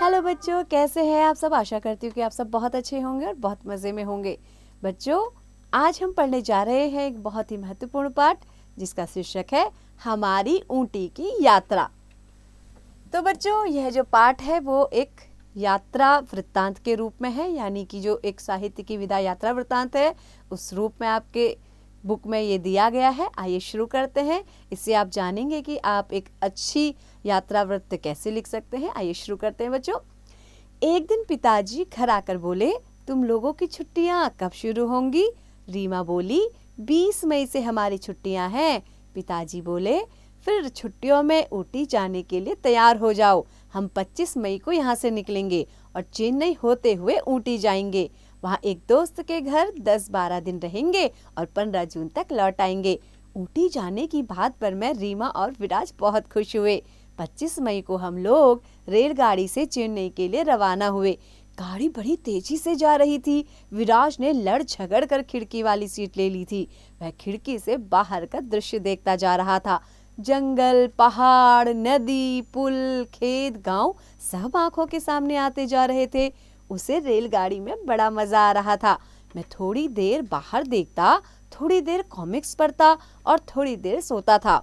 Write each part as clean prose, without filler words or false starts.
Hello बच्चों, कैसे हैं आप सब। आशा करती हूँ कि आप सब बहुत अच्छे होंगे और बहुत मज़े में होंगे। बच्चों, आज हम पढ़ने जा रहे हैं एक बहुत ही महत्वपूर्ण पाठ जिसका शीर्षक है हमारी ऊँटी की यात्रा। तो बच्चों, यह जो पाठ है वो एक यात्रा वृत्तांत के रूप में है, यानी कि जो एक साहित्य की विधा यात्रा वृत्तांत है उस रूप में आपके बुक में ये दिया गया है। आइए शुरू करते हैं। इससे आप जानेंगे कि आप एक अच्छी यात्रा वृत्त कैसे लिख सकते हैं। आइए शुरू करते हैं बच्चों। एक दिन पिताजी घर आकर बोले, तुम लोगों की छुट्टियां कब शुरू होंगी। रीमा बोली, 20 मई से हमारी छुट्टियां हैं। पिताजी बोले, फिर छुट्टियों में ऊटी जाने के लिए तैयार हो जाओ। हम 25 मई को यहाँ से निकलेंगे और चेन्नई होते हुए ऊटी जाएंगे। वहाँ एक दोस्त के घर 10-12 दिन रहेंगे और 15 जून तक लौट आएंगे। ऊटी जाने की बात पर मैं, रीमा और विराज बहुत खुश हुए। 25 मई को हम लोग रेलगाड़ी से चेन्नई के लिए रवाना हुए। गाड़ी बड़ी तेजी से जा रही थी। विराज ने लड़ झगड़ कर खिड़की वाली सीट ले ली थी। वह खिड़की से बाहर का दृश्य देखता जा रहा था। जंगल, पहाड़, नदी, पुल, खेत, गांव सब आंखों के सामने आते जा रहे थे। उसे रेलगाड़ी में बड़ा मजा आ रहा था। मैं थोड़ी देर बाहर देखता, थोड़ी देर कॉमिक्स पढ़ता और थोड़ी देर सोता था।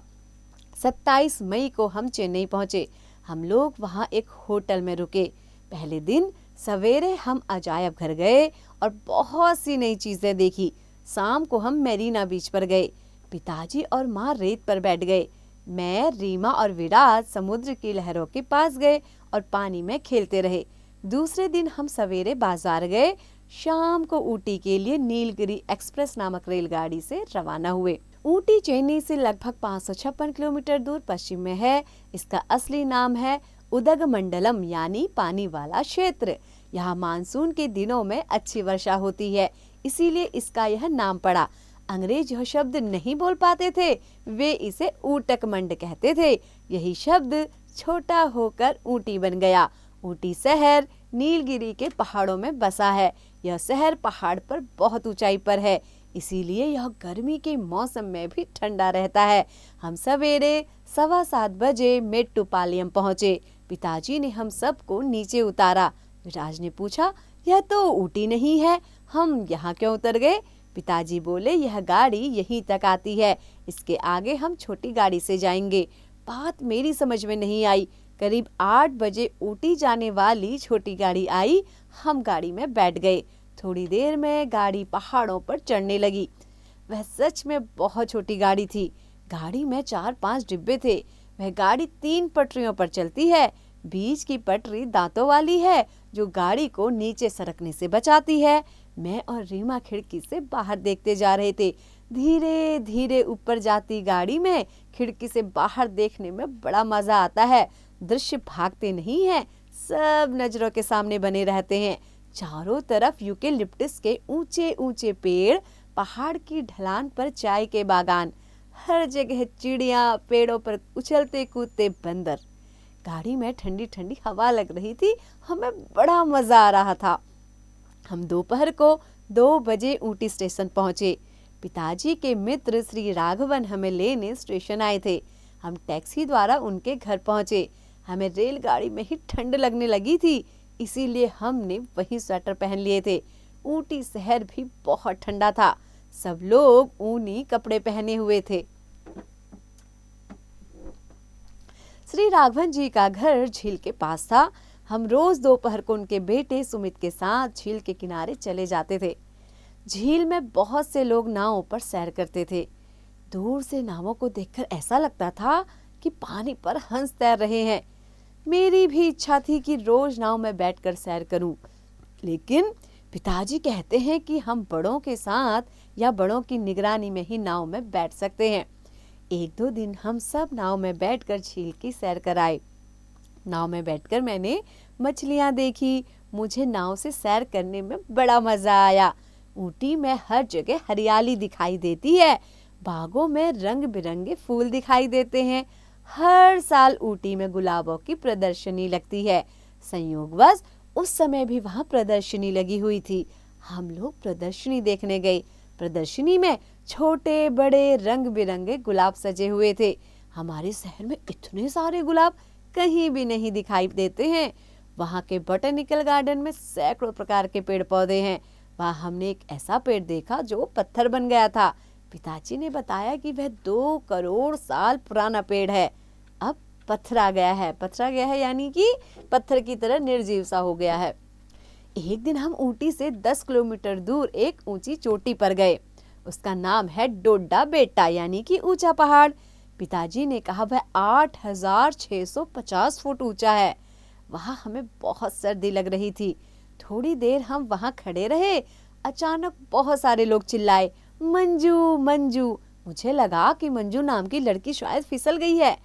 27 मई को हम चेन्नई पहुंचे। हम लोग वहां एक होटल में रुके। पहले दिन सवेरे हम अजायब घर गए और बहुत सी नई चीजें देखी। शाम को हम मेरीना बीच पर गए। पिताजी और माँ रेत पर बैठ गए। मैं, रीमा और विराज समुद्र की लहरों के पास गए और पानी में खेलते रहे। दूसरे दिन हम सवेरे बाजार गए। शाम को ऊटी के लिए नीलगिरी एक्सप्रेस नामक रेलगाड़ी से रवाना हुए। ऊटी चेन्नई से लगभग 556 किलोमीटर दूर पश्चिम में है। इसका असली नाम है उदगमंडलम, यानी पानी वाला क्षेत्र। यहाँ मानसून के दिनों में अच्छी वर्षा होती है, इसीलिए इसका यह नाम पड़ा। अंग्रेज यह शब्द नहीं बोल पाते थे, वे इसे ऊटकमंड कहते थे। यही शब्द छोटा होकर ऊटी बन गया। ऊटी शहर नीलगिरी के पहाड़ों में बसा है। यह शहर पहाड़ पर बहुत ऊंचाई पर है, इसीलिए यह गर्मी के मौसम में भी ठंडा रहता है। हम सवेरे 7:15 बजे मेट्टुपालयम पहुंचे। पिताजी ने हम सबको नीचे उतारा। विराज ने पूछा, यह तो ऊटी नहीं है, हम यहाँ क्यों उतर गए। पिताजी बोले, यह गाड़ी यहीं तक आती है, इसके आगे हम छोटी गाड़ी से जाएंगे। बात मेरी समझ में नहीं आई। करीब 8 बजे ऊटी जाने वाली छोटी गाड़ी आई। हम गाड़ी में बैठ गए। थोड़ी देर में गाड़ी पहाड़ों पर चढ़ने लगी। वह सच में बहुत छोटी गाड़ी थी। गाड़ी में 4-5 डिब्बे थे। वह गाड़ी 3 पटरियों पर चलती है। बीच की पटरी दांतों वाली है जो गाड़ी को नीचे सरकने से बचाती है। मैं और रीमा खिड़की से बाहर देखते जा रहे थे। धीरे धीरे ऊपर जाती गाड़ी में खिड़की से बाहर देखने में बड़ा मजा आता है। दृश्य भागते नहीं हैं, सब नजरों के सामने बने रहते हैं। चारों तरफ यूकेलिप्टस के ऊंचे ऊंचे पेड़, पहाड़ की ढलान पर चाय के बागान, हर जगह चिड़िया, पेड़ों पर उछलते कूदते बंदर। गाड़ी में ठंडी ठंडी हवा लग रही थी। हमें बड़ा मजा आ रहा था। हम दोपहर को 2 बजे ऊटी स्टेशन पहुंचे। पिताजी के मित्र श्री राघवन हमें लेने स्टेशन आए थे। हम टैक्सी द्वारा उनके घर पहुंचे। हमें रेलगाड़ी में ही ठंड लगने लगी थी, इसीलिए हमने वही स्वेटर पहन लिए थे। ऊटी शहर भी बहुत ठंडा था। सब लोग ऊनी कपड़े पहने हुए थे। श्री राघवन जी का घर झील के पास था। हम रोज दोपहर को उनके बेटे सुमित के साथ झील के किनारे चले जाते थे। झील में बहुत से लोग नावों पर सैर करते थे। दूर से नावों को देखकर ऐसा लगता था कि पानी पर हंस तैर रहे हैं। मेरी भी इच्छा थी कि रोज नाव में बैठकर सैर करूं, लेकिन पिताजी कहते हैं कि हम बड़ों के साथ या बड़ों की निगरानी में ही नाव में बैठ सकते हैं। 1-2 दिन हम सब नाव में बैठकर झील की सैर कराए। नाव में बैठकर मैंने मछलियां देखी। मुझे नाव से सैर करने में बड़ा मजा आया। ऊटी में हर जगह हरियाली दिखाई देती है। बागों में रंग बिरंगे फूल दिखाई देते हैं। हर साल ऊटी में गुलाबों की प्रदर्शनी लगती है। संयोगवश उस समय भी वहां प्रदर्शनी लगी हुई थी। हम लोग प्रदर्शनी देखने गए। प्रदर्शनी में छोटे बड़े रंग बिरंगे गुलाब सजे हुए थे। हमारे शहर में इतने सारे गुलाब कहीं भी नहीं दिखाई देते हैं। वहाँ के बॉटेनिकल गार्डन में सैकड़ों प्रकार के पेड़ पौधे हैं। वहाँ हमने एक ऐसा पेड़ देखा जो पत्थर बन गया था। पिताजी ने बताया कि वह 2 करोड़ साल पुराना पेड़ है। अब पत्थरा गया है यानी कि पत्थर की तरह निर्जीव सा हो गया है। एक दिन हम ऊटी से 10 किलोमीटर दूर एक ऊंची चोटी पर गए। उसका नाम है डोडा बेटा यानी कि ऊंचा पहाड़। पिताजी ने कहा वह 8650 फुट ऊंचा है। वहां हमें बहुत सर्दी लग रही थी। थोड़ी देर हम वहां खड़े रहे। अचानक बहुत सारे लोग चिल्लाए, मंजू मंजू। मुझे लगा कि मंजू नाम की लड़की शायद फिसल गई है।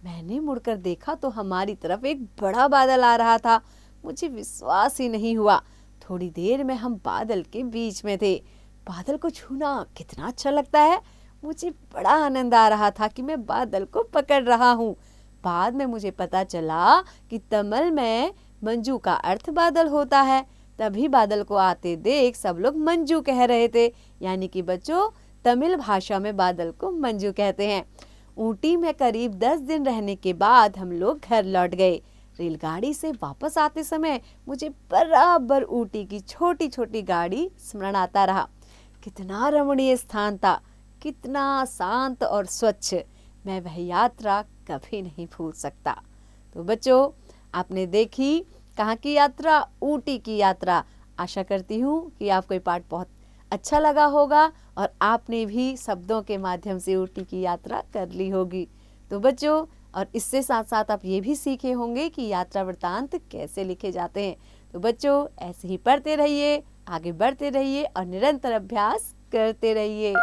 मैंने मुड़कर देखा तो हमारी तरफ एक बड़ा बादल आ रहा था। मुझे विश्वास ही नहीं हुआ। थोड़ी देर में हम बादल के बीच में थे। बादल को छूना कितना अच्छा लगता है। मुझे बड़ा आनंद आ रहा था कि मैं बादल को पकड़ रहा हूँ। बाद में मुझे पता चला कि तमिल में मंजू का अर्थ बादल होता है। तभी बादल को आते देख सब लोग मंजू कह रहे थे, यानी कि बच्चों तमिल भाषा में बादल को मंजू कहते हैं। ऊटी में करीब 10 दिन रहने के बाद हम लोग घर लौट गए। रेलगाड़ी से वापस आते समय मुझे बराबर ऊटी की छोटी छोटी गाड़ी स्मरण आता रहा। कितना रमणीय स्थान था, कितना शांत और स्वच्छ। मैं वह यात्रा कभी नहीं भूल सकता। तो बच्चों, आपने देखी कहाँ की यात्रा? ऊटी की यात्रा। आशा करती हूँ कि आपको ये पाठ बहुत अच्छा लगा होगा और आपने भी शब्दों के माध्यम से ऊटी की यात्रा कर ली होगी। तो बच्चों, और इससे साथ साथ आप ये भी सीखे होंगे कि यात्रा वृत्तांत कैसे लिखे जाते हैं। तो बच्चों, ऐसे ही पढ़ते रहिए, आगे बढ़ते रहिए और निरंतर अभ्यास करते रहिए।